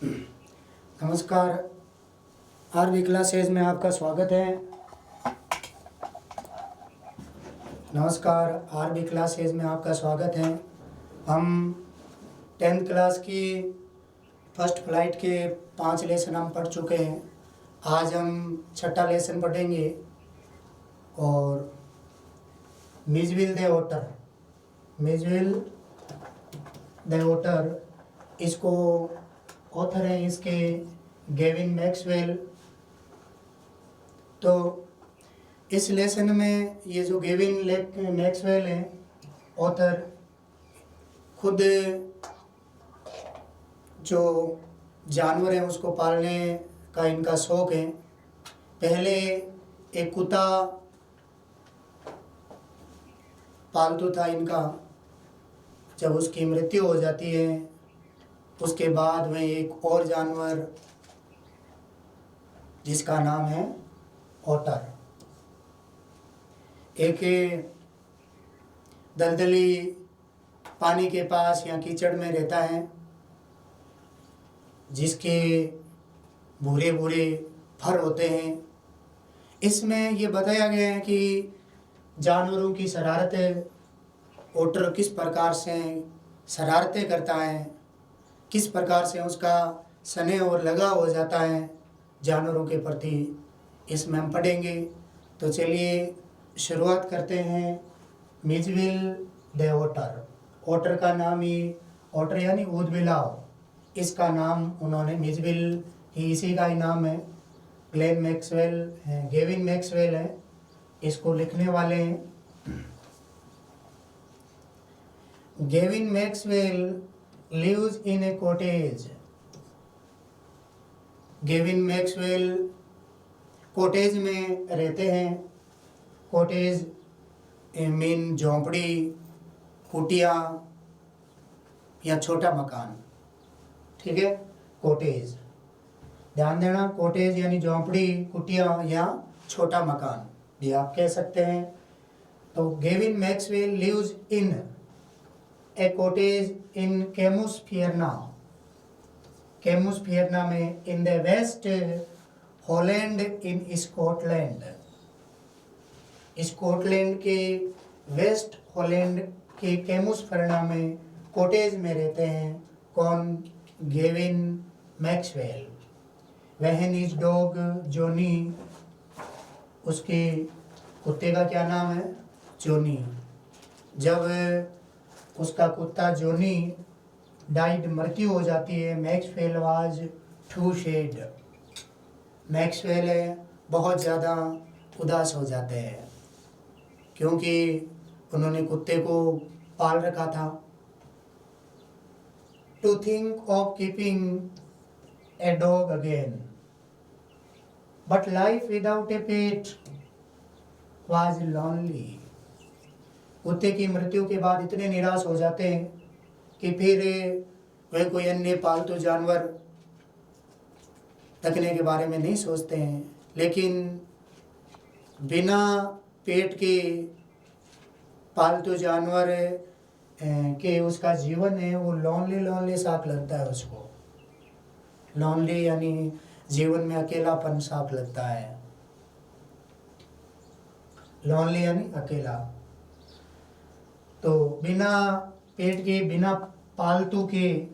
नमस्कार। RB classes में आपका स्वागत है। आरबी क्लासेज में आपका स्वागत है। हम 10th क्लास की फर्स्ट फ्लाइट के 5 लेसन हम पढ़ चुके हैं। आज हम 6ठा लेसन पढ़ेंगे और मिजविल द ओटर इसको ऑथर हैं इसके गेविन मैक्सवेल। तो इस लेसन में ये जो गेविन मैक्सवेल हैं ऑथर, खुद जो जानवर हैं उसको पालने का इनका शौक़ है। पहले एक कुत्ता पालतू था इनका। जब उसकी मृत्यु हो जाती है उसके बाद में एक और जानवर जिसका नाम है ओटर, एक दलदली पानी के पास या कीचड़ में रहता है, जिसके भूरे भूरे फर होते हैं। इसमें ये बताया गया है कि जानवरों की शरारतें, ओटर किस प्रकार से शरारतें करता है, किस प्रकार से उसका स्नेह और लगाव हो जाता है जानवरों के प्रति, इसमें हम पढ़ेंगे। तो चलिए शुरुआत करते हैं। मिजविल द ओटर। ओटर का नाम ही ओटर यानी ऊदबिलाव, इसका नाम उन्होंने मिजविल ही, इसी का ही नाम है। गेविन मैक्सवेल है इसको लिखने वाले हैं। Gavin Maxwell lives in a cottage। Gavin Maxwell cottage में रहते हैं। कॉटेज मीन झोंपड़ी, कुटिया या छोटा मकान, ठीक है। कॉटेज, ध्यान देना, कॉटेज यानी झोंपड़ी, कुटिया या छोटा मकान भी आप कह सकते हैं। तो Gavin Maxwell lives in a cottage in Camus Fiorna में in the West Holland in Scotland। Scotland के वेस्ट हॉलैंड के कैमुस फियर्ना में कॉटेज में रहते हैं। कौन? Gavin Maxwell. वहन इज डॉग जोनी, उसके कुत्ते का क्या नाम है? जोनी। जब उसका कुत्ता जोनी डाइड, मृत्यु हो जाती है, Maxwell was too sad. Maxwell बहुत ज़्यादा उदास हो जाते हैं क्योंकि उन्होंने कुत्ते को पाल रखा था। To think of keeping a dog again, but life without a pet was lonely. कुत्ते की मृत्यु के बाद इतने निराश हो जाते हैं कि फिर वे कोई अन्य पालतू जानवर रखने के बारे में नहीं सोचते हैं। लेकिन बिना पेट के पालतू जानवर के उसका जीवन है वो लॉनली साफ लगता है उसको। लॉनली यानी जीवन में अकेलापन साफ लगता है। लॉनली यानी अकेला। तो बिना पेट के, बिना पालतू के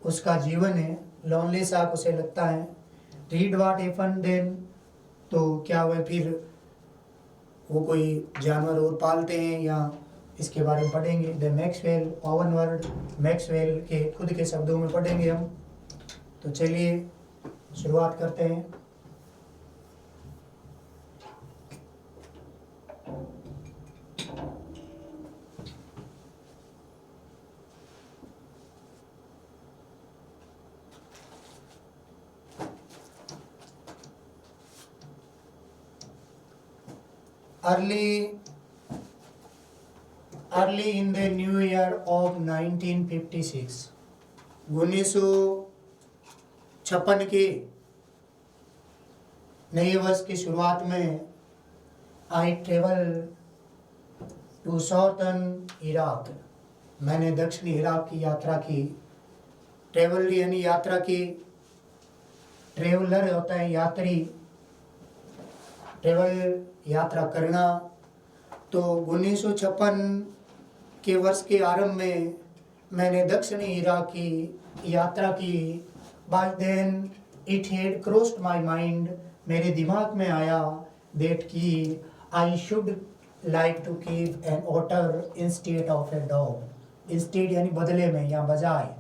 उसका जीवन है, लॉनली सा उसे लगता है। रीड व्हाट हैपेंड देन, तो क्या वह फिर वो कोई जानवर और पालते हैं या इसके बारे में पढ़ेंगे। The Maxwell oven word, Maxwell के खुद के शब्दों में पढ़ेंगे हम। तो चलिए शुरुआत करते हैं। Early in the new year of 1956, 1956 के नए वर्ष की शुरुआत में I travel to southern Iraq, मैंने दक्षिणी इराक की यात्रा की। ट्रेवल यानी यात्रा की, ट्रेवलर होता है यात्री, ट्रेवल यात्रा करना। तो 1956 के वर्ष के आरंभ में मैंने दक्षिणी इराक की यात्रा की। By then it had crossed my mind, मेरे दिमाग में आया दैट कि I should like to keep an otter instead of a dog. Instead यानी बदले में या बजाय,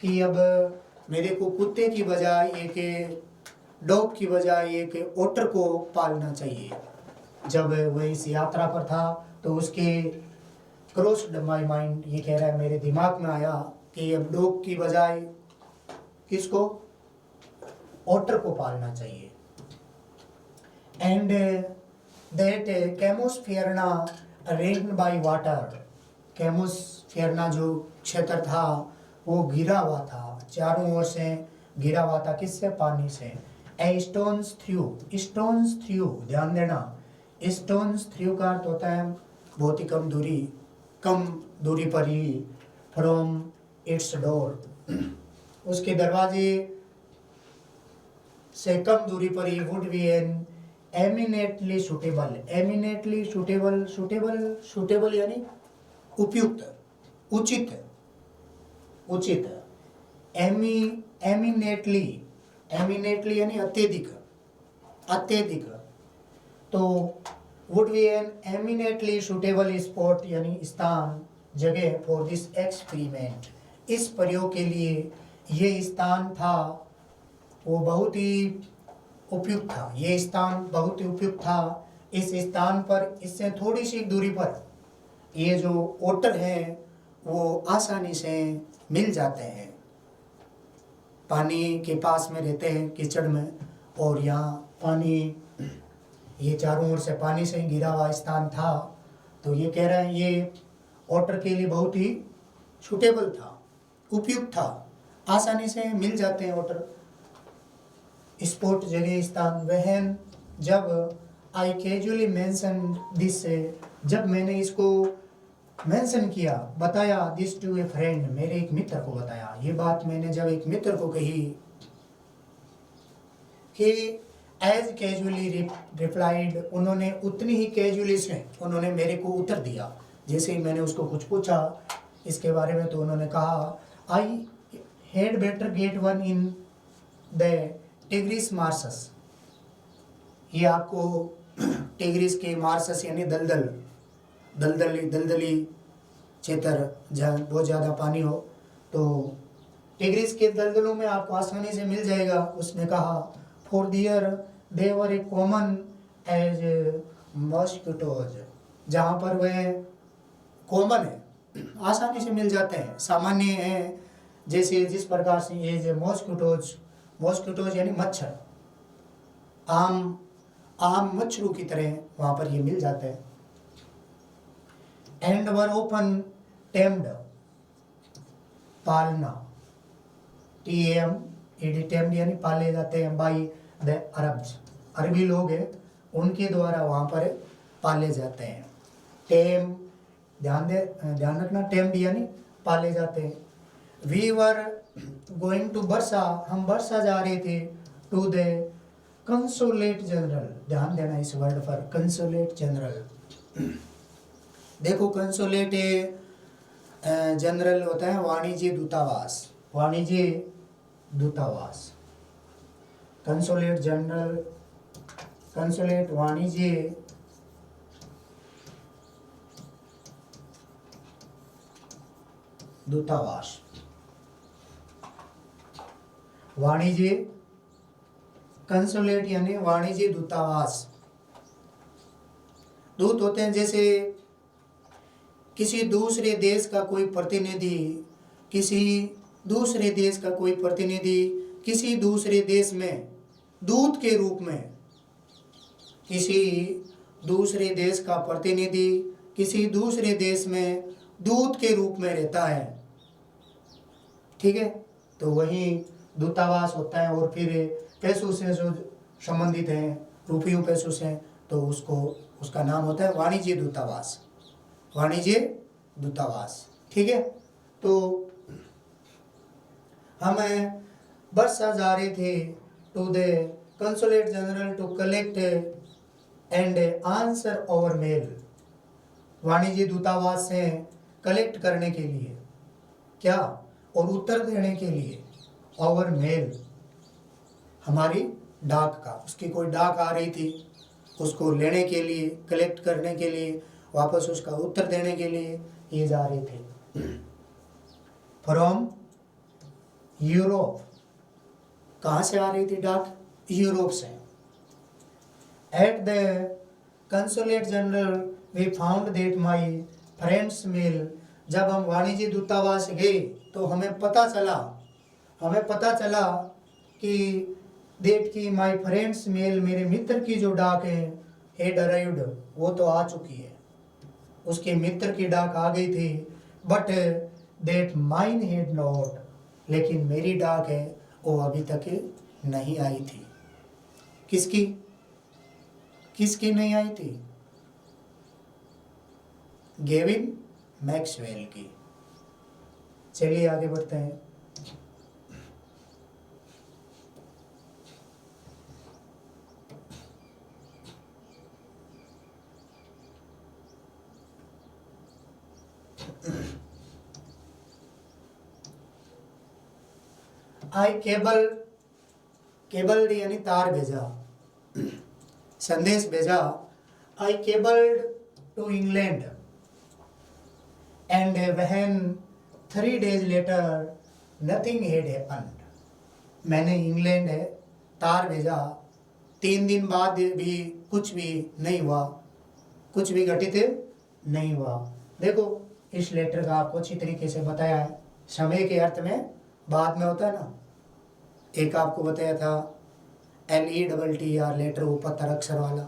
कि अब मेरे को कुत्ते की बजाय एक डॉग की बजाय एक ओटर को पालना चाहिए। जब वह इस यात्रा पर था तो उसके क्रॉस्ड माय माइंड, ये कह रहा है मेरे दिमाग में आया कि अब डॉग की बजाय किसको, ओटर को पालना चाहिए। And that Camusfearna ringed by water, Camusfearna जो क्षेत्र था वो घिरा हुआ था, चारों ओर से घिरा हुआ था, किससे, पानी से। ए स्टोन्स थ्रू, ध्यान देना, स्टोन्स थ्रू का अर्थ होता है बहुत ही कम दूरी पर ही, फ्रॉम इट्स डोर, उसके दरवाजे से कम दूरी पर ही, would be an eminently suitable, eminently suitable यानी उपयुक्त, उचित, एमिनेटली यानी अत्यधिक, तो would be an eminently suitable spot यानी स्थान, जगह, फॉर दिस एक्सपेरिमेंट, इस प्रयोग के लिए ये स्थान था, वो बहुत ही उपयुक्त था, ये स्थान बहुत ही उपयुक्त था। इस स्थान पर, इससे थोड़ी सी दूरी पर ये जो ओटर हैं वो आसानी से मिल जाते हैं, पानी के पास में रहते हैं, कीचड़ में, और यहाँ पानी, ये चारों ओर से पानी से घिरा हुआ स्थान था। तो ये कह रहे हैं ये ओटर के लिए बहुत ही सूटेबल था, उपयुक्त था, आसानी से मिल जाते हैं ओटर, स्पॉट, जगह, स्थान। वहन, जब आई कैजुअली मेंशन दिस, जब मैंने इसको मेंशन किया, बताया, दिस टू ए फ्रेंड, मेरे एक मित्र को बताया, ये बात मैंने जब एक मित्र को कही, कि एज कैजुअली रिप्लाइड, उन्होंने उतनी ही कैजुअली से उन्होंने मेरे को उत्तर दिया, जैसे ही मैंने उसको कुछ पूछा इसके बारे में, तो उन्होंने कहा, I had better get one in the Tigris marshes, ये आपको टिग्रिस के मार्सस यानी दलदली क्षेत्र जहाँ बहुत ज़्यादा पानी हो, तो टिग्रिस के दलदलों में आपको आसानी से मिल जाएगा। उसने कहा, for there they were a common as mosquitoes, जहाँ पर वह कॉमन है, आसानी से मिल जाते हैं, सामान्य हैं, जैसे जिस प्रकार से ये मॉस्किटोज यानी मच्छर, आम मच्छरों की तरह वहाँ पर ये मिल जाते हैं। एंड वर ओपन टेम्ड, पालना, टेम्ड यानी पाले जाते हैं, बाई द अरब्स, अरबी लोग हैं उनके द्वारा वहाँ पर पाले जाते हैं। टेम, ध्यान रखना, टेम्ड यानी पाले जाते हैं। वी वर गोइंग टू बरसा, हम बरसा जा रहे थे, टू द कंसोलेट जनरल, ध्यान देना इस वर्ड पर, कंसोलेट जनरल। देखो कंसोलेट जनरल होता है वाणिज्य दूतावास, कंसोलेट जनरल, कंसोलेट वाणिज्य दूतावास, वाणिज्य कंसोलेट यानी वाणिज्य दूतावास। दूत होते हैं जैसे किसी दूसरे देश का कोई प्रतिनिधि, किसी दूसरे देश में दूत के रूप में, किसी दूसरे देश का प्रतिनिधि किसी दूसरे देश में दूत के रूप में रहता है, ठीक है, तो वही दूतावास होता है। और फिर पैसों से जो संबंधित हैं, रुपयों पैसों से, तो उसका नाम होता है वाणिज्य दूतावास, ठीक है। तो हम बरसा जा रहे थे, to the consulate general to collect and answer our mail. वाणिज्य दूतावास से कलेक्ट करने के लिए क्या और उत्तर देने के लिए our mail, हमारी डाक का, उसकी कोई डाक आ रही थी, उसको लेने के लिए, कलेक्ट करने के लिए, वापस उसका उत्तर देने के लिए ये जा रहे थे। फ्रॉम यूरोप, कहाँ से आ रही थी डाक? यूरोप से। At the consulate general we found that my friends mail, जब हम वाणिज्य दूतावास गए तो हमें पता चला कि डेट की माई फ्रेंड्स मेल, मेरे मित्र की जो डाक है, हेड अराइव्ड, वो तो आ चुकी है, उसके मित्र की डाक आ गई थी। But that mine had not, लेकिन मेरी डाक है वो अभी तक नहीं आई थी। किसकी नहीं आई थी? गेविन मैक्सवेल की। चलिए आगे बढ़ते हैं। आई केबल्ड यानी तार भेजा, संदेश भेजा। I cabled to England and when 3 days later nothing had happened. मैंने इंग्लैंड तार भेजा, 3 दिन बाद भी कुछ भी नहीं हुआ, कुछ भी घटित नहीं हुआ। देखो इस लेटर का आपको अच्छी तरीके से बताया है। समय के अर्थ में बाद में होता है ना, एक आपको बताया था LETTR लेटर, वो पत्थर अक्षर वाला,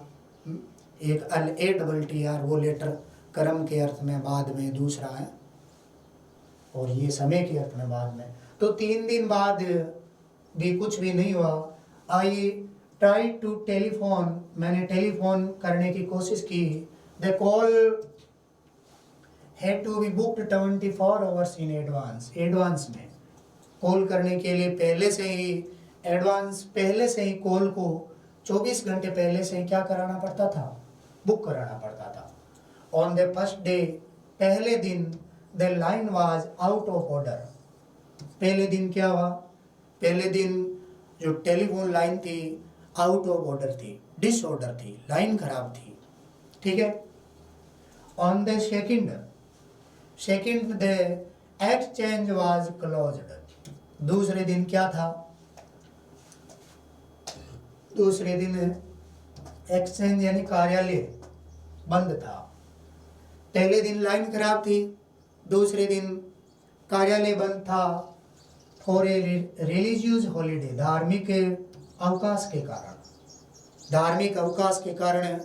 एक LATTR वो लेटर कर्म के अर्थ में बाद में दूसरा है, और ये समय के अर्थ में बाद में। तो 3 दिन बाद भी कुछ भी नहीं हुआ। आई ट्राई टू टेलीफोन, मैंने टेलीफोन करने की कोशिश की। The call had to be booked 24 hours in advance में। कॉल करने के लिए पहले से ही कॉल को 24 घंटे पहले से ही क्या कराना पड़ता था? बुक कराना पड़ता था। ऑन द फर्स्ट डे, पहले दिन, the line was out of order. पहले दिन क्या हुआ? पहले दिन जो टेलीफोन लाइन थी आउट ऑफ ऑर्डर थी, डिसऑर्डर थी, लाइन खराब थी। ठीक है। On the second the exchange was closed. दूसरे दिन क्या था? दूसरे दिन एक्सचेंज यानी कार्यालय बंद था। पहले दिन लाइन खराब थी, दूसरे दिन कार्यालय बंद था। फॉर ए रिलीजियस हॉलीडे, धार्मिक अवकाश के कारण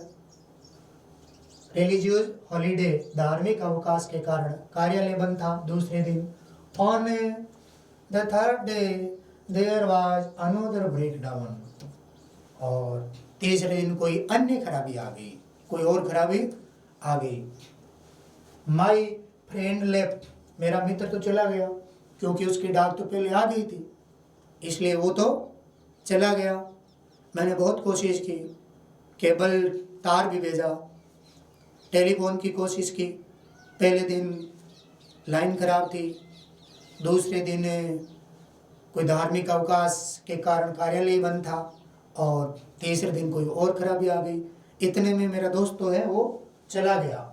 रिलीजियस हॉलीडे, धार्मिक अवकाश के कारण कार्यालय बंद था दूसरे दिन। On the third day there was another breakdown, और तीसरे दिन कोई अन्य खराबी आ गई, कोई और खराबी आ गई। माई फ्रेंड लेफ्ट, मेरा मित्र तो चला गया, क्योंकि उसकी डाक तो पहले आ गई थी, इसलिए वो तो चला गया। मैंने बहुत कोशिश की, केबल तार भी भेजा, टेलीफोन की कोशिश की। पहले दिन लाइन खराब थी, दूसरे दिन कोई धार्मिक अवकाश के कारण कार्यालय बंद था, और तीसरे दिन कोई और खराबी आ गई। इतने में मेरा दोस्त तो है वो चला गया।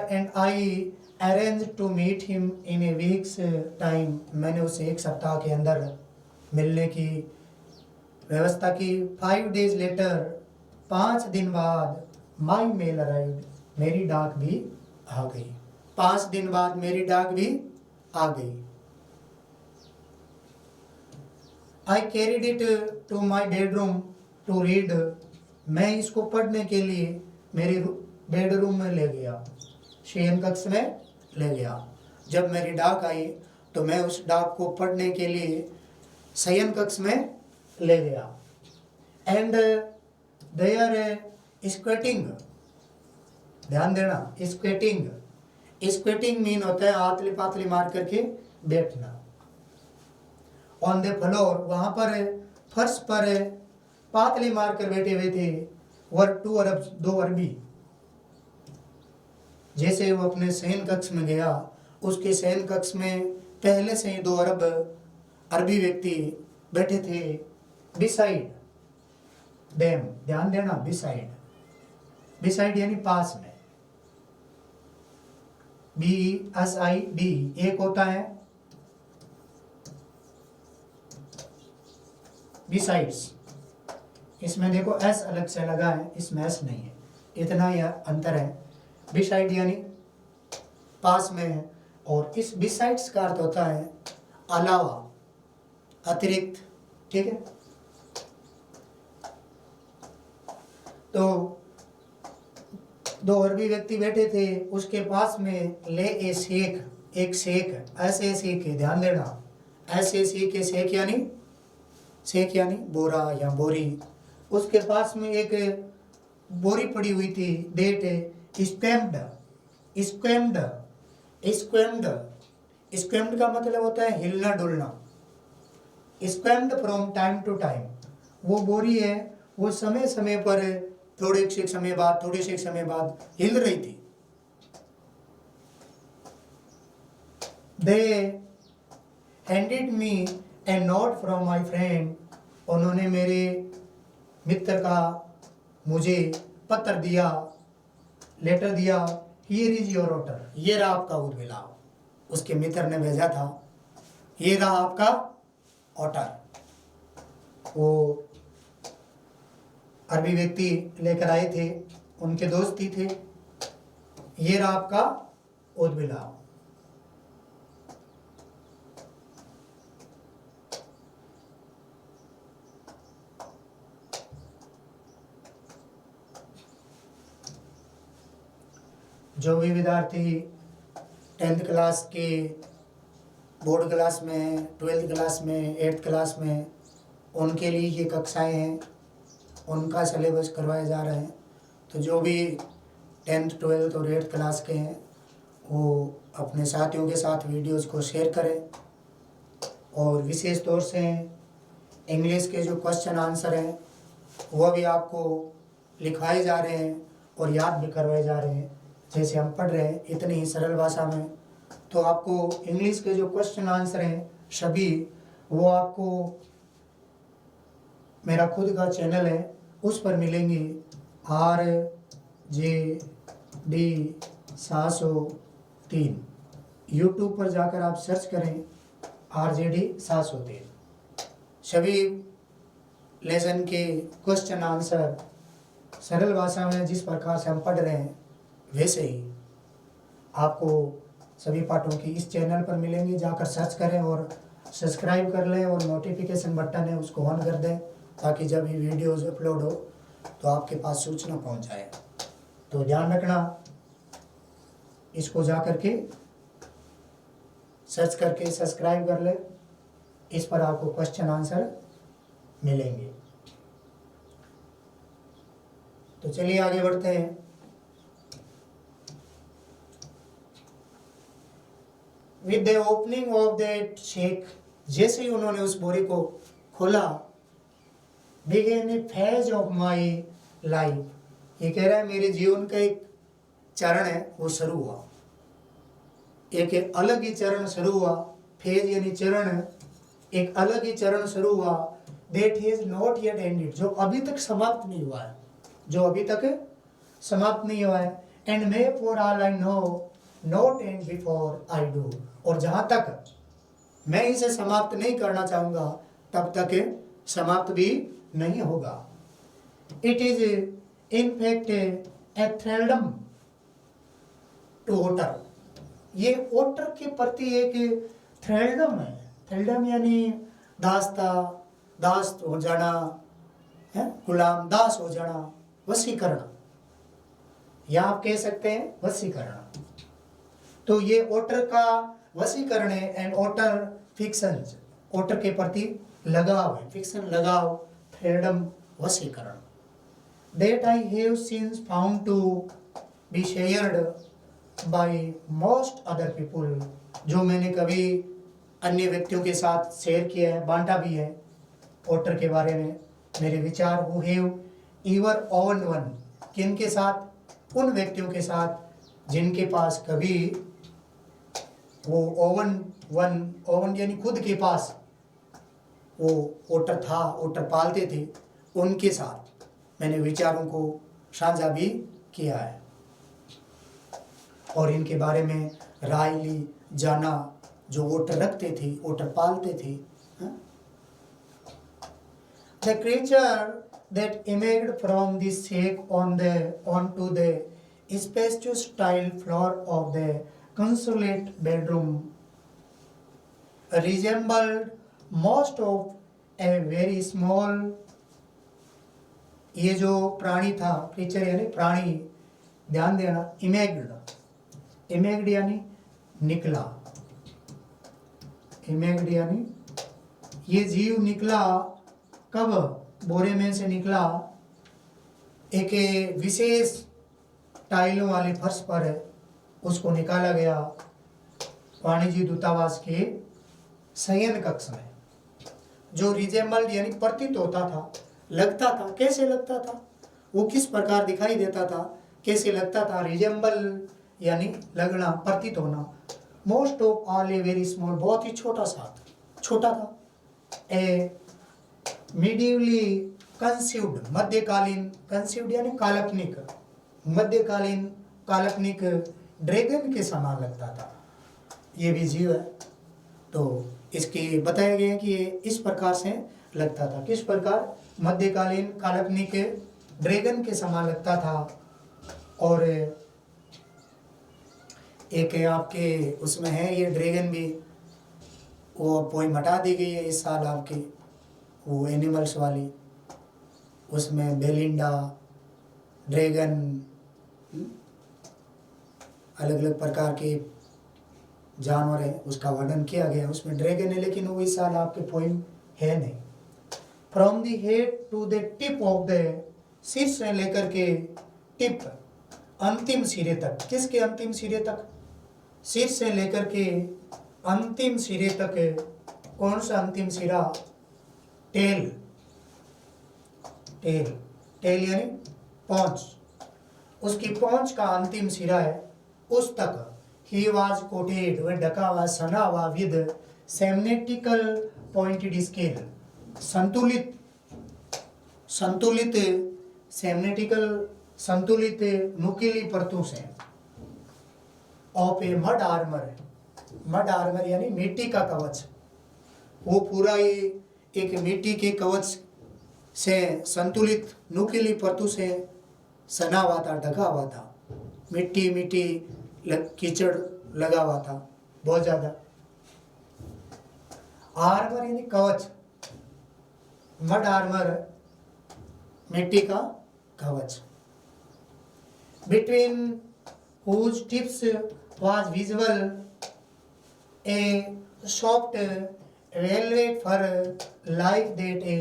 And I arrange to meet him in a week's time. मैंने उसे 1 सप्ताह के अंदर मिलने की व्यवस्था की। 5 days लेटर, 5 दिन बाद, माई मेल अराइव्ड, मेरी डाक भी आ गई। 5 दिन बाद मेरी डाक भी आ गई। I carried it to my bedroom to read, मैं इसको पढ़ने के लिए मेरे बेडरूम में ले गया, शयन कक्ष में ले गया। जब मेरी डाक आई तो मैं उस डाक को पढ़ने के लिए शयन कक्ष में ले गया। एंड देयर स्क्वेटिंग, ध्यान देना, स्क्वेटिंग मीन होता है आतली पातली मार करके बैठना। ऑन द फ्लोर, वहाँ पर फर्श पर पातली मारकर बैठे हुए थे, वर 2 अरब, 2 अरबी। जैसे वो अपने शयन कक्ष में गया, उसके शयन कक्ष में पहले से ही 2 अरब अरबी व्यक्ति बैठे थे। बिसाइड देम, ध्यान देना, बिसाइड, बिसाइड यानी पास में, BSID। एक होता है बिसाइड्स, इसमें देखो S अलग से लगा है, इसमें S नहीं है, इतना ही अंतर है। बिसाइड यानी पास में है, और इस बिसाइड्स का अर्थ होता है अलावा, अतिरिक्त, ठीक है। तो 2 अरबी व्यक्ति बैठे थे, उसके पास में ले ए शेख, एक शेख, ऐसे शेख है, ध्यान देना, ऐसे शेख है, शेख यानी बोरा या बोरी। उसके पास में एक बोरी पड़ी हुई थी, डेट स्क्वेम्ड, स्क्वेम्ड, स्क्वेम्ड, स्क्वेम्ड का मतलब होता है हिलना डुलना। स्क्वेम्ड फ्रॉम टाइम टू टाइम, वो बोरी है, वो समय समय पर थोड़े से समय बाद हिल रही थी। They handed me a note from my friend, उन्होंने मेरे मित्र का मुझे पत्र दिया, लेटर दिया। Here is your order, ये रहा आपका उद्बिलाव, उसके मित्र ने भेजा था, ये रहा आपका ऑर्डर। वो अरबी व्यक्ति लेकर आए थे, उनके दोस्त ही थे, ये रहा आपका उद्बिलाव। जो भी विद्यार्थी 10th क्लास के बोर्ड क्लास में, 12th क्लास में, 8th क्लास में, उनके लिए ये कक्षाएं हैं, उनका सिलेबस करवाया जा रहा है। तो जो भी 10th, 12th और 8th क्लास के हैं, वो अपने साथियों के साथ वीडियोज़ को शेयर करें, और विशेष तौर से इंग्लिश के जो क्वेश्चन आंसर हैं वो भी आपको लिखवाए जा रहे हैं और याद भी करवाए जा रहे हैं। जैसे हम पढ़ रहे हैं इतनी ही सरल भाषा में, तो आपको इंग्लिश के जो क्वेश्चन आंसर हैं सभी, वो आपको मेरा खुद का चैनल है उस पर मिलेंगे। RJD 703, यूट्यूब पर जाकर आप सर्च करें RJD 703। सभी लेसन के क्वेश्चन आंसर सरल भाषा में जिस प्रकार से हम पढ़ रहे हैं वैसे ही आपको सभी पाठों की इस चैनल पर मिलेंगे। जाकर सर्च करें और सब्सक्राइब कर लें, और नोटिफिकेशन बटन है उसको ऑन कर दें, ताकि जब भी वीडियोज़ अपलोड हो तो आपके पास सूचना पहुंच जाए। तो ध्यान रखना, इसको जा करके सर्च करके सब्सक्राइब कर ले, इस पर आपको क्वेश्चन आंसर मिलेंगे। तो चलिए आगे बढ़ते हैं। With the opening of that sack, जैसे ही उन्होंने उस बोरी को खोला, began a phase of my life, ये कह रहा है मेरे जीवन का एक चरण है वो शुरू हुआ, एक अलग ही चरण शुरू हुआ। फेज यानी चरण, एक अलग ही चरण शुरू हुआ। That is not yet ended, जो अभी तक समाप्त नहीं हुआ है, जो अभी तक समाप्त नहीं हुआ है। And may for all I know not end before I do, और जहाँ तक मैं इसे समाप्त नहीं करना चाहूँगा तब तक समाप्त भी नहीं होगा। It is in fact a thraldom to otter, ये ओटर के प्रति एक थ्रेल्डम है। थ्रेल्डम यानी दास हो जाना, गुलाम, दास हो जाना, वशीकरण, या आप कह सकते हैं वशीकरण। तो ये ओटर का वशीकरण है। एंड ओटर फिक्शन, ओटर के प्रति लगाव है, फिक्शन लगाव, freedom वशीकरण। That I have since found to be shared by most other people, जो मैंने कभी अन्य व्यक्तियों के साथ शेयर किया है, बांटा भी है ओटर के बारे में मेरे विचार। Who have ever oven one, किन के साथ? उन व्यक्तियों के साथ जिनके पास कभी वो ओवन यानी खुद के पास वो ओटर था, ओटर पालते थे, उनके साथ मैंने विचारों को साझा भी किया है और इनके बारे में राय ली, जाना, जो ओटर रखते थे, ओटर पालते थे। The creature that emerged from the sack onto the spacious tile floor of the consulate bedroom resembled most of a very small, ये जो प्राणी था, क्रीचर यानी प्राणी, ध्यान देना, इमेग्ड यानी निकला, इमेग्ड यानी ये जीव निकला कब? बोरे में से निकला एक विशेष टाइलों वाले फर्श पर उसको निकाला गया वाणिज्य दूतावास के शयन कक्ष में, जो रिजेंबल्ड यानी प्रतीत होता था, लगता था। कैसे लगता था? वो किस प्रकार दिखाई देता था, कैसे लगता था? रिजेंबल यानी लगना, प्रतीत होना। Most of all a very small, बहुत ही छोटा था। ए मीडियवली कंसीव्ड, मध्यकालीन, कंसीव्ड यानी काल्पनिक, मध्यकालीन काल्पनिक ड्रैगन के समान लगता था। ये भी जीव है, तो इसके बताया गया कि ये इस प्रकार से लगता था। किस प्रकार? मध्यकालीन काल्पनिक ड्रैगन के समान लगता था। और एक आपके उसमें है ये ड्रैगन भी, वो पोइम हटा दी गई है इस साल आपकी, वो एनिमल्स वाली, उसमें बेलिंडा, ड्रैगन, अलग अलग प्रकार के जानवर है, उसका वर्णन किया गया, उसमें ड्रैगन है, लेकिन वो इस साल आपके पोइम है नहीं। From the head to the tip of the, शीर्ष से लेकर के टिप, अंतिम सिरे तक। किसके अंतिम सिरे तक? शीर्ष से लेकर के अंतिम सिरे तक। कौन सा अंतिम सिरा? टेल, टेल, टेल यानी पौंछ, उसकी पौंछ का अंतिम सिरा है, उस तक। ही वाज कोटेड, वह ढका हुआ, सना हुआ विद सेमनेटिकल पॉइंटेड स्केल, संतुलित, सेमनेटिकल, संतुलित नुकीली परतों से। Of A mud armour, mud armour यानी मिट्टी का कवच, वो पूरा ये एक मिट्टी के कवच से संतुलित नुकीली परतों से सना हुआ था, ढका हुआ था। मिट्टी कीचड़ लगा हुआ था बहुत ज्यादा। आर्मर यानी कवच, मड आर्मर मिट्टी का कवच। Between whose tips was visible a soft velvet fur like that a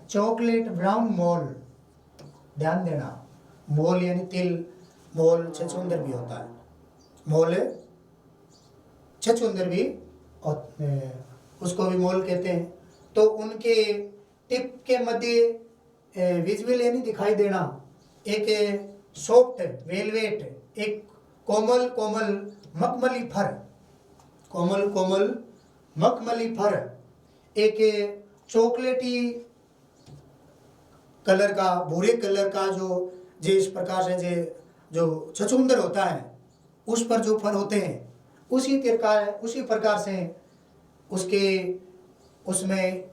chocolate brown mole। ध्यान देना, मोल यानी तिल, मोल छछूंदर भी होता है, मोल छछूंदर भी उसको भी मोल कहते हैं। तो उनके टिप के मध्य विजिबल यानी दिखाई देना, एक सॉफ्ट वेलवेट, एक कोमल कोमल मखमली फर, कोमल कोमल मखमली फर, एक चॉकलेटी कलर का, भूरे कलर का, जो इस प्रकार से जो छछूंदर होता है उस पर जो फर होते हैं, उसी प्रकार से उसके उसमें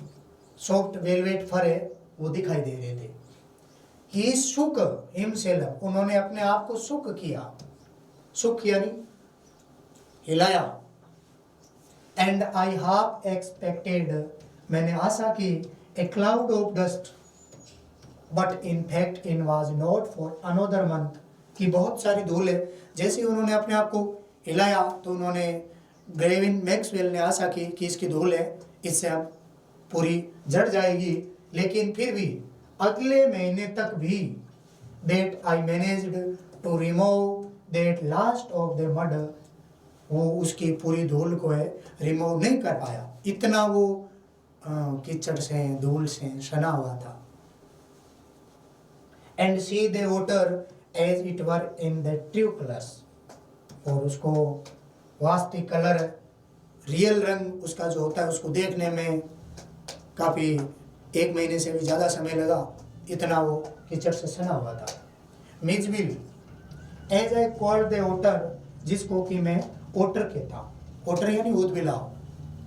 सॉफ्ट वेलवेट फर है, वो दिखाई दे रहे थे। ही सुक हिमसेल्फ, उन्होंने अपने आप को सुक किया, सुक यानी हिलाया। एंड आई हाफ एक्सपेक्टेड, मैंने आशा की, ए cloud of dust, but in fact in was not for another month, कि बहुत सारी धूल है। जैसे उन्होंने अपने आप को हिलाया तो उन्होंने, ग्रेविन मैक्सवेल ने आशा की कि इसकी धूल है, इससे अब पूरी जड़ जाएगी, लेकिन फिर भी अगले महीने तक भी that I managed to remove that last of the mud वो उसकी पूरी धूल को है रिमूव नहीं कर पाया, इतना वो कीचड़ से धूल से सना हुआ था। And see the water as it were in the true colours, और उसको वास्तविक कलर, रियल रंग उसका जो होता है उसको देखने में काफ़ी 1 महीने से भी ज़्यादा समय लगा, इतना वो कीचड़ से सना हुआ था। मिजविल एज आई कॉल्ड द ओटर, जिसको कि मैं ओटर कहता हूँ, ओटर यानी उदबिलाव,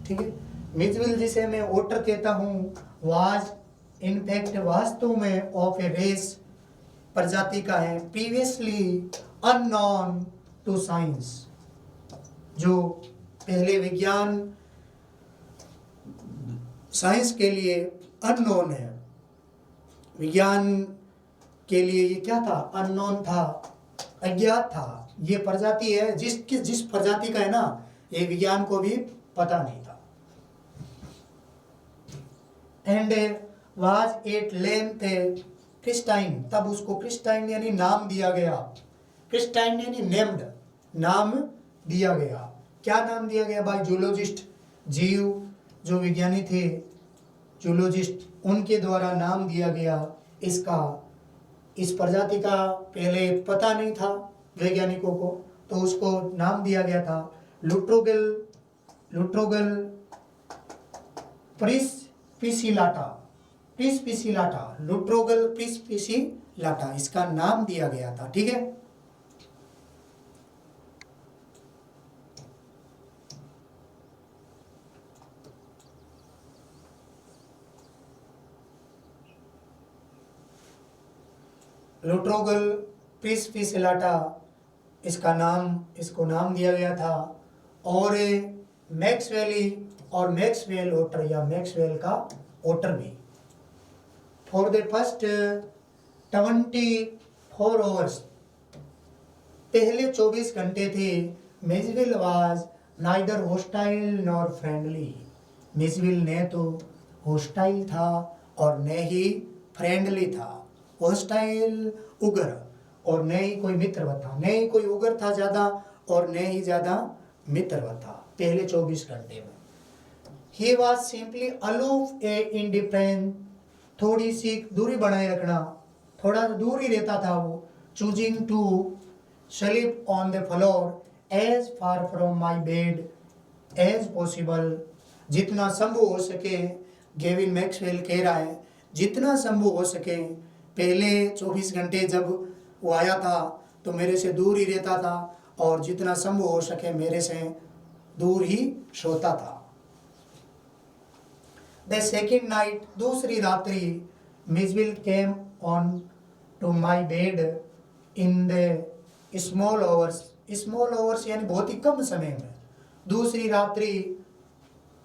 ठीक है। मिजविल जिसे मैं ओटर कहता हूँ, वाज इनफैक्ट वास्तव में ऑफ ए रेस, प्रजाति का है, प्रीवियसली अननोन टू साइंस, जो पहले विज्ञान साइंस के लिए अननोन है, विज्ञान के लिए ये क्या था, अननोन था, अज्ञात था। ये प्रजाति है जिस प्रजाति का है ना, ये विज्ञान को भी पता नहीं था। And was at length Christine, तब उसको क्रिस्टाइन यानी नाम दिया गया, क्रिस्टाइन यानी नेम्ड, नाम दिया गया। क्या नाम दिया गया बाय जूलॉजिस्ट, जीव जो विज्ञानी थे, जूलॉजिस्ट, उनके द्वारा नाम दिया गया इसका। इस प्रजाति का पहले पता नहीं था वैज्ञानिकों को, तो उसको नाम दिया गया था लुट्रोगल प्रिस्पिसिलाटा, लुट्रोगल प्रिस्पिसिलाटा, इसका नाम दिया गया था, ठीक है। लुट्रोगल प्रिस्पिसिलाटा इसको नाम दिया गया था। और मैक्सवेल ओटर या मैक्सवेल का ओटर भी। फॉर द फर्स्ट 24 आवर्स, पहले 24 घंटे थे, Mijbil was neither hostile nor friendly, Mijbil ने तो होस्टाइल था और न ही फ्रेंडली था। होस्टाइल उग्र, और न ही कोई मित्रवत था, न ही कोई उग्र था ज़्यादा और न ही ज़्यादा मित्रवत था पहले 24 घंटे में। He was simply aloof A indifferent, थोड़ी सी दूरी बनाए रखना, थोड़ा दूर ही रहता था वो। Choosing to sleep on the floor as far from my bed as possible, जितना संभव हो सके, गेविन मैक्सवेल कह रहा है, जितना संभव हो सके। पहले 24 घंटे जब वो आया था तो मेरे से दूर ही रहता था और जितना संभव हो सके मेरे से दूर ही सोता था। द सेकेंड नाइट, दूसरी रात्रि, Mijbil came on to my bed in the small hours यानी बहुत ही कम समय में। दूसरी रात्रि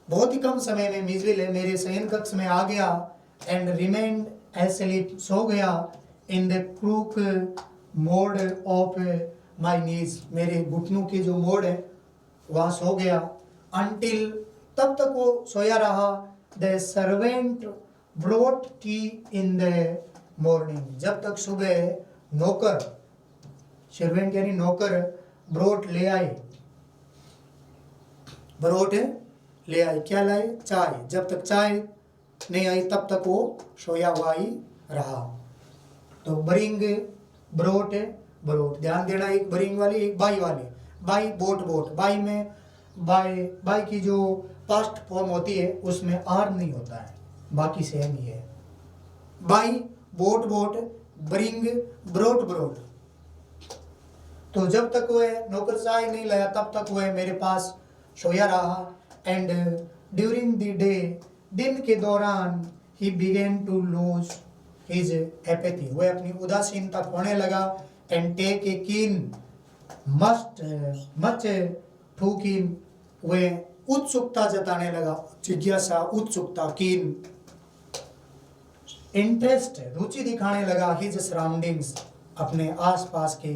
बहुत ही कम समय में मिजविल मेरे शयन कक्ष में आ गया। एंड रिमेन्ड एस्लीप, सो गया। In the crook mode of my knees, मेरे घुटनों की जो मोड़ है वहाँ सो गया। अनटिल, तब तक वो सोया रहा। The servant brought T in the morning, जब तक सुबह नौकर, सर्वेंट यानी नौकर, ब्रोट ले आए, क्या लाए, चाय। जब तक चाय नहीं आई तब तक वो सोया हुआ ही रहा। तो ब्रिंग, ब्रोट, ध्यान देना, एक ब्रिंग वाली एक बाई वाली। बाई बोट, बाई में बाई की जो पास्ट फॉर्म होती है उसमें आर नहीं होता है, बाकी सेम ही है। By boat, bring brought. तो जब तक वह नौकर चाय नहीं लाया तब तक वह मेरे पास सोया रहा। एंड ड्यूरिंग द डे, दिन के दौरान, he began to lose his apathy, वह अपनी उदासीनता खोने लगा। एंड टेक ए कीन मच टू कीन, वह उत्सुकता जताने लगा, जिज्ञासा, उत्सुकता, कीन इंटरेस्ट, रुचि दिखाने लगा। हिज सराउंडिंग्स, अपने आसपास के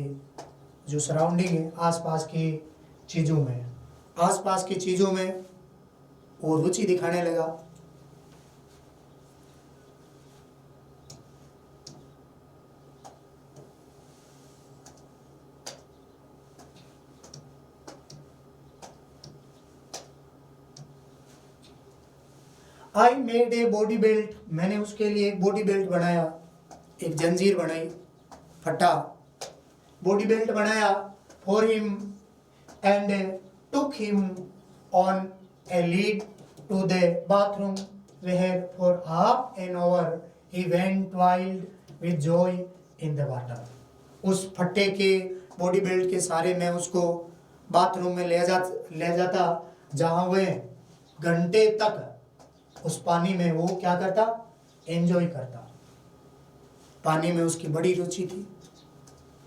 जो सराउंडिंग है, आसपास की चीज़ों में वो रुचि दिखाने लगा। I made a body belt, मैंने उसके लिए एक बॉडी बेल्ट बनाया, एक जंजीर बनाई, फटा बॉडी बेल्ट बनाया for him and took him on a lead to the bathroom where for half an hour he went wild with joy in the water. उस फट्टे के बॉडी बेल्ट के सहारे मैं उसको बाथरूम में ले जाता, जहाँ वह घंटे तक उस पानी में वो क्या करता, एंजॉय करता। पानी में उसकी बड़ी रुचि थी,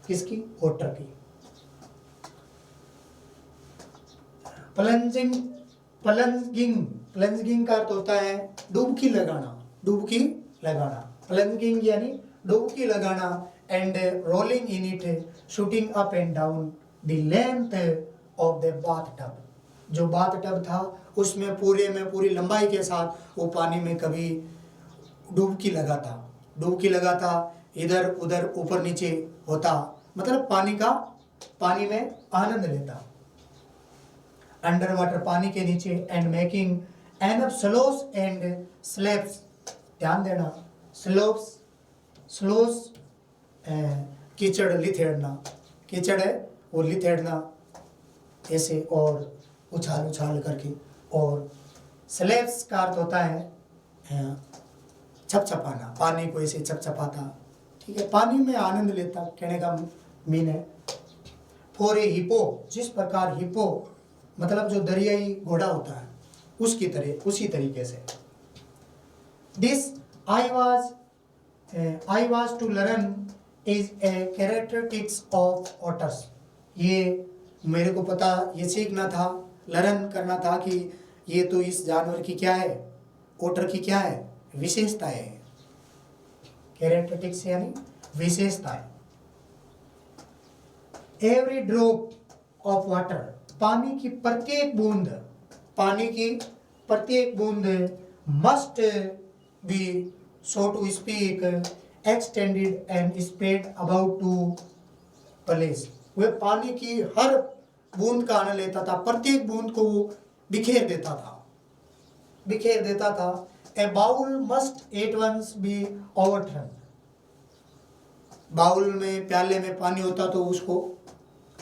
किसकी, वाटर की। प्लंजिंग प्लंजिंग का अर्थ होता है डुबकी लगाना, डुबकी लगाना, प्लंजिंग यानी डुबकी लगाना। And rolling in it, shooting up and down the length of the bath tub, जो बाथ टब था उसमें पूरी लंबाई के साथ वो पानी में कभी डुबकी लगाता, इधर उधर ऊपर नीचे होता, मतलब पानी में आनंद लेता, अंडर वाटर, पानी के नीचे। And making enough slosh and slaps, ध्यान देना, स्लोस कीचड़ लिथेड़ना, कीचड़ है वो लिथेड़ना ऐसे और उछाल करके। और स्लैप्स का अर्थ होता है छपछपाना, पानी को ऐसे छपछपाता, ठीक है, पानी में आनंद लेता, कहने का मीन है। फॉर ए हिप्पो, जिस प्रकार हिप्पो मतलब जो दरियाई घोड़ा होता है उसकी तरह, उसी तरीके से। This I was to learn is a characteristics of otters, ये मेरे को पता, ये सीखना था, लर्न करना था कि ये तो इस जानवर की क्या है, ओटर की क्या है, विशेषताएं है। कैरेक्टरिस्टिक्स यानी विशेषताएं। एवरी ड्रॉप ऑफ वाटर, पानी की प्रत्येक बूंद must be so to speak extended and spread about to place, वह पानी की हर बूंद का आनंद लेता था, प्रत्येक बूंद को वो बिखेर देता था। A bowl must at once be overturn, bowl में, प्याले में पानी होता तो उसको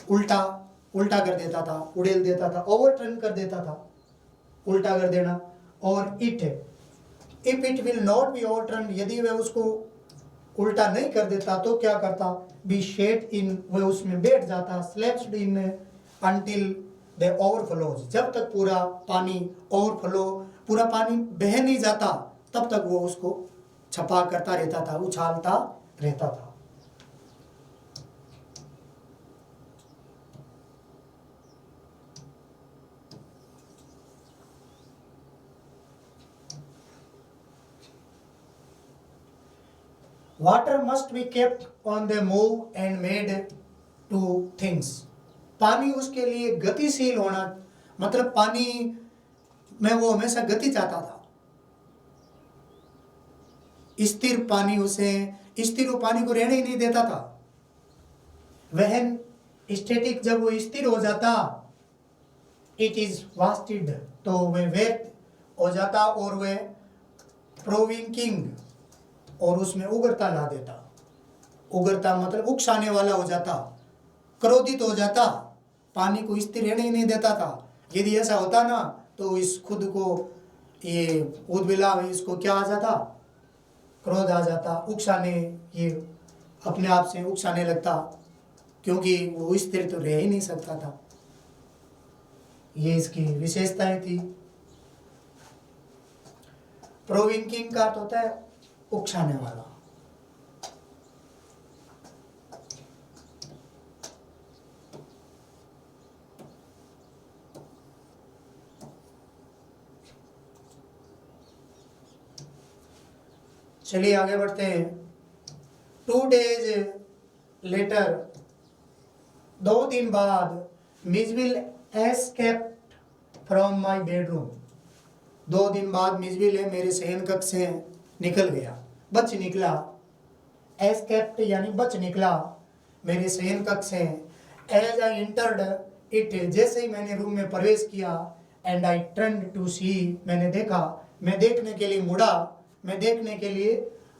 उल्टा कर देता था, उड़ेल देता था, ओवरटर्न कर देता था, उल्टा कर देना। और if it will not be overturn, यदि वह उसको उल्टा नहीं कर देता तो क्या करता, बी शेड इन, वह उसमें बैठ जाता, slapped in until the overflows, जब तक पूरा पानी पूरा पानी बह नहीं जाता तब तक वो उसको छपा करता रहता था, उछालता रहता था। Water must be kept on the move and made to things, पानी उसके लिए गतिशील होना, मतलब पानी में वो हमेशा गति चाहता था। स्थिर पानी को रहने ही नहीं देता था। वहन स्टैटिक, जब वो स्थिर हो जाता, इट इज वास्टेड, तो वह व्यर्थ हो जाता, और वह प्रोविंकिंग, और उसमें उग्रता ला देता। उग्रता मतलब उकसाने वाला हो जाता, क्रोधित हो जाता, पानी को स्थिर रहने ही नहीं देता था। यदि ऐसा होता ना तो इस खुद को ये उद्विलाव, इसको क्या आ जाता, क्रोध आ जाता, उकसाने, ये अपने आप से उकसाने लगता, क्योंकि वो स्थिर तो रह ही नहीं सकता था। ये इसकी विशेषताएं थी। प्रोविंकिंग का अर्थ होता है उकसाने वाला। चलिए आगे बढ़ते हैं। 2 days लेटर, 2 दिन बाद, मिजविल एस्केप्ड फ्रॉम माई बेडरूम, 2 दिन बाद मिजविल है मेरे शयन कक्ष से निकल गया, बच निकला। एस्केप्ड यानी बच निकला मेरे शयन कक्ष से। एज आई एंटर्ड इट, जैसे ही मैंने रूम में प्रवेश किया, एंड आई टर्न्ड टू सी, मैंने देखा, मैं देखने के लिए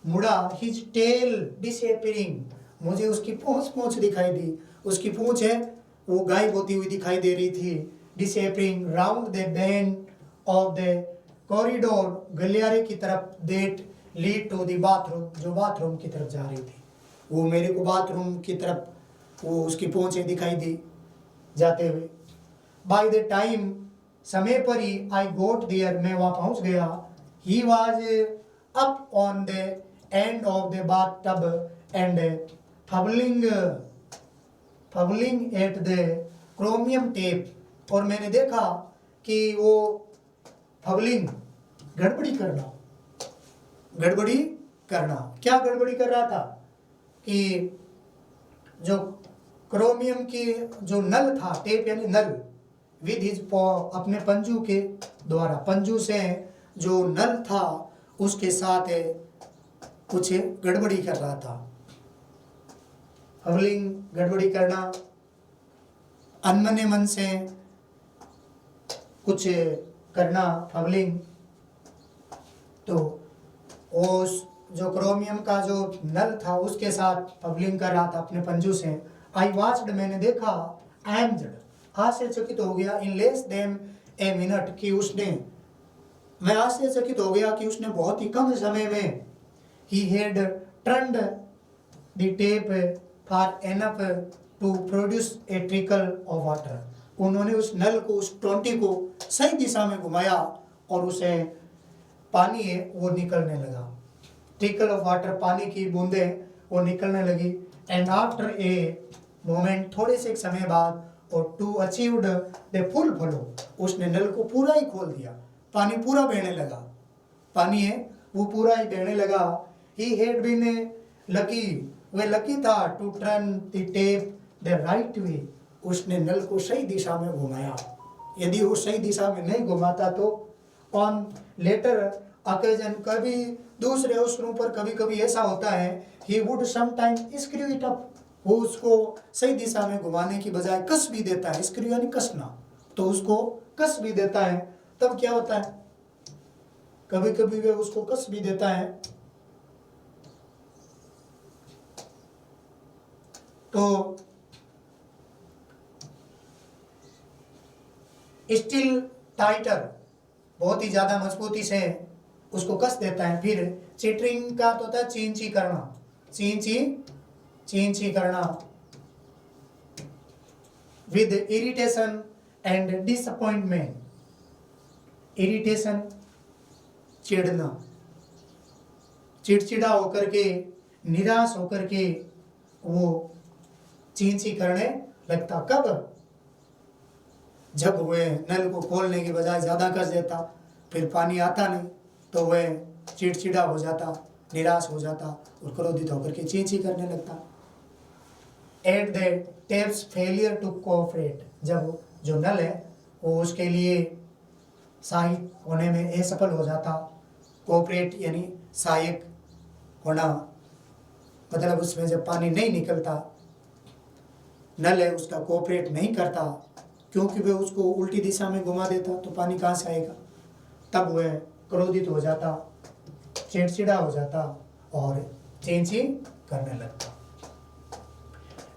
मुड़ा, हिज टेल डिसअपीयरिंग, मुझे उसकी पूंछ दिखाई दी, उसकी पूंछ है वो गायब होती हुई दिखाई दे रही थी। Disappearing round the bend of the corridor, गलियारे की तरफ, that lead to the bathroom, जो बाथरूम की तरफ जा रही थी, वो मेरे को बाथरूम की तरफ वो उसकी पूंछें दिखाई दी जाते हुए। बाय द टाइम, समय पर ही, आई गोट देयर, मैं वहाँ पहुँच गया, he was up on the end of the bath tub and fumbling at the chromium tap, और मैंने देखा कि वो फबलिंग गड़बड़ी करना, क्या गड़बड़ी कर रहा था कि जो क्रोमियम की जो नल था, टेप यानी नल, विद हिज अपने पंजू के द्वारा, पंजू से जो नल था उसके साथ कुछ गड़बड़ी कर रहा था। फबलिंग गड़बड़ी करना, अनमने मन से कुछ करना, फबलिंग। तो उस जो क्रोमियम का जो नल था उसके साथ फबलिंग कर रहा था अपने पंजू से। आई वॉच्ड, मैंने देखा, एम्ड, आश्चर्यचकित हो गया, in less than a minute, कि उसने, मैं आश्चर्यचकित हो गया कि उसने बहुत ही कम समय में, he had turned the tap far enough to produce a trickle of water, उन्होंने उस नल को, उस टोंटी को सही दिशा में घुमाया और उसे पानी है वो निकलने लगा। ट्रिकल ऑफ वाटर, पानी की बूंदें वो निकलने लगी। एंड आफ्टर ए मोमेंट, थोड़े से एक समय बाद, और to achieved the full flow, उसने नल को पूरा ही खोल दिया, पानी पूरा बहने लगा, पानी है वो पूरा ही बहने लगा। ही हैड बीन लकी, वह लकी था, to turn the tap the right way, उसने नल को सही दिशा में घुमाया। यदि वो सही दिशा में नहीं घुमाता तो ऑन लेटर ओकेजन, कभी दूसरे अवसरों पर कभी कभी ऐसा होता है, he would sometime screw it up, वो उसको सही दिशा में घुमाने की बजाय कस भी देता है, स्क्रू यानी कसना, तो उसको कस भी देता है। तब क्या होता है, कभी कभी वे उसको कस भी देता है तो स्टिल टाइटर, बहुत ही ज्यादा मजबूती से उसको कस देता है। फिर चिटरिंग का तो होता है चींची करना, चींची करना, with irritation and disappointment, irritation चिढ़ना, चिड़चिड़ा होकर के, निराश होकर के वो चींची करने लगता। कब, जब वह नल को खोलने की बजाय ज़्यादा कर देता, फिर पानी आता नहीं तो वह चिड़चिड़ा हो जाता, निराश हो जाता और क्रोधित होकर के चींची करने लगता। At the tap's failure to cooperate, जब जो नल है वो उसके लिए सहायक होने में असफल हो जाता। कोऑपरेट यानी सहायक होना, मतलब उसमें जब पानी नहीं निकलता, नल है उसका कोऑपरेट नहीं करता, क्योंकि वह उसको उल्टी दिशा में घुमा देता तो पानी कहाँ से आएगा। तब वह क्रोधित हो जाता, चिड़चिड़ा हो जाता और चींची करने लगता।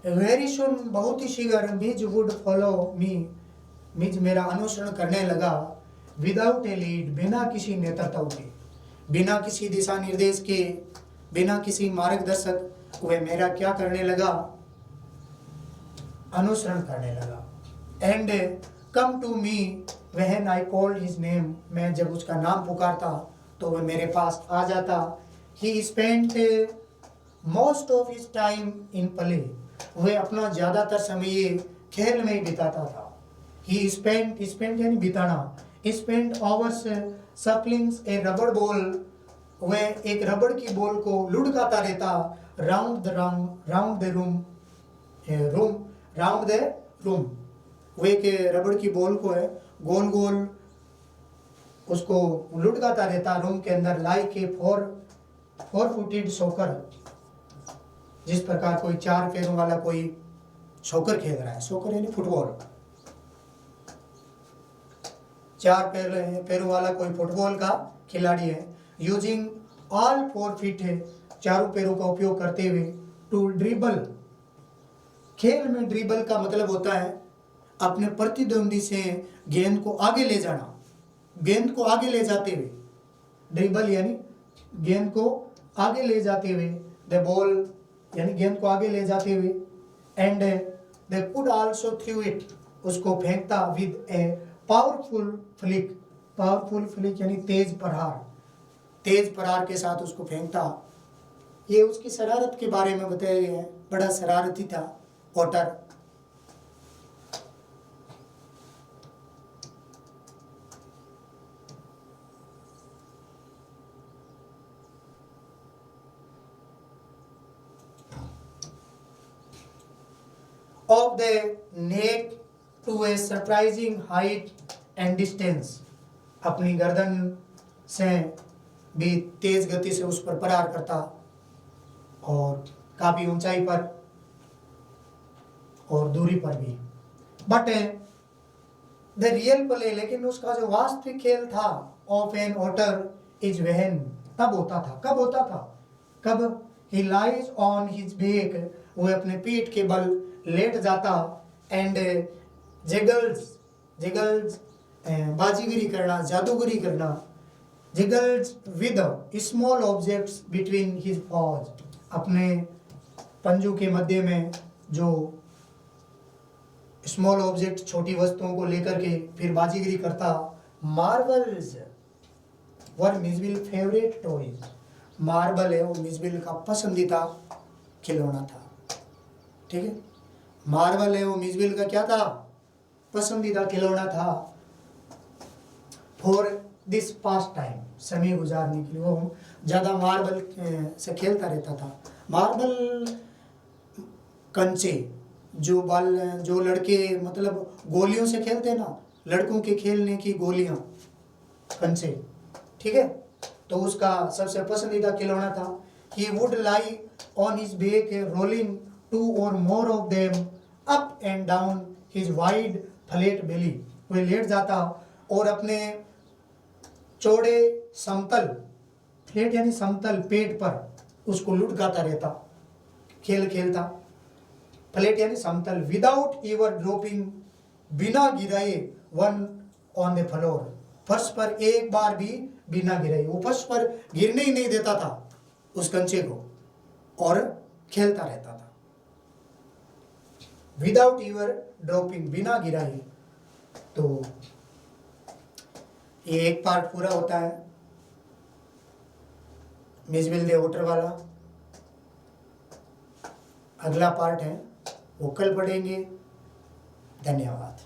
वेरी सुन, बहुत ही शीघ्र, मिज वुड फॉलो मी, मिज मेरा अनुसरण करने लगा, विदाउट ए लीड, बिना किसी नेतृत्व के, बिना किसी दिशा निर्देश के, बिना किसी मार्गदर्शक, वह मेरा क्या करने लगा, अनुसरण करने लगा। And come to me when I called his name, मैं जब उसका नाम पुकारता तो वह मेरे पास आ जाता। ही spent most of his time in play, वह अपना ज़्यादातर समय खेल में ही बिताता था। ही स्पेंट यानी बिताना, स्पेंट आवर्स सप्लिंग्स ए रबड़ बॉल, वह एक रबड़ की बॉल को लुढ़काता रहता, राउंड द रूम, वो एक रबड़ की बॉल को है गोल गोल उसको लुढ़काता रहता रूम के अंदर, like a four footed soccer, जिस प्रकार कोई 4 पैरों वाला कोई सॉकर खेल रहा है, सॉकर यानी फुटबॉल, 4 पैरों वाला कोई फुटबॉल का खिलाड़ी है, यूजिंग ऑल 4 फीट है, चारों पैरों का उपयोग करते हुए, टू ड्रिबल। खेल में ड्रिबल का मतलब होता है अपने प्रतिद्वंदी से गेंद को आगे ले जाना, गेंद को आगे ले जाते हुए, ड्रिबल यानी गेंद को आगे ले जाते हुए, द बॉल यानी गेंद को आगे ले जाते हुए, and they could also through it, उसको फेंकता with a powerful flick, powerful flick यानी तेज प्रहार, तेज प्रहार के साथ उसको फेंकता। ये उसकी शरारत के बारे में बताया गया है, बड़ा शरारती था ओटर। Of the neck to a surprising height and distance, अपनी गर्दन से भी तेज गति से उस पर प्रहार करता और काफी ऊंचाई पर और दूरी पर भी। बट द रियल प्ले, लेकिन उसका जो वास्तविक खेल था, of an otter is when, तब होता था, कब होता था, कब, he lies on his back, वो अपने पीठ के बल लेट जाता, एंड जिगल्स, जिगल्स बाजीगरी करना, जादूगरी करना, juggles with small objects between his paws, अपने पंजों के मध्य में जो स्मॉल ऑब्जेक्ट, छोटी वस्तुओं को लेकर के फिर बाजीगरी करता। मार्बल्स वर मिसविल फेवरेट टॉयज, मार्बल है वो मिसविल का पसंदीदा खिलौना था, ठीक है, मार्बल है वो मिसविल का क्या था, पसंदीदा खिलौना था। फॉर दिस पास टाइम, समय गुजारने के लिए वो ज़्यादा मार्बल से खेलता रहता था। मार्बल कंचे, जो बल, जो लड़के मतलब गोलियों से खेलते हैं ना, लड़कों के खेलने की गोलियां, कंचे, ठीक है, तो उसका सबसे पसंदीदा खिलौना था। He would lie on his back rolling 2 or more of them up and down his wide flat belly, वह लेट जाता और अपने चौड़े समतल, फ्लैट यानी समतल पेट पर उसको लुढ़काता रहता, खेल खेलता, फ्लैट यानी समतल, विदाउट एवर ड्रॉपिंग, बिना गिराए, वन ऑन द फ्लोर, फर्श पर एक बार भी बिना गिराए, वो फर्श पर गिरने ही नहीं देता था उस कंचे को और खेलता रहता था। विदाउट एवर ड्रॉपिंग, बिना गिराए। तो ये एक पार्ट पूरा होता है मिसविल दे ओटर वाला। अगला पार्ट है वो कल पढ़ेंगे। धन्यवाद।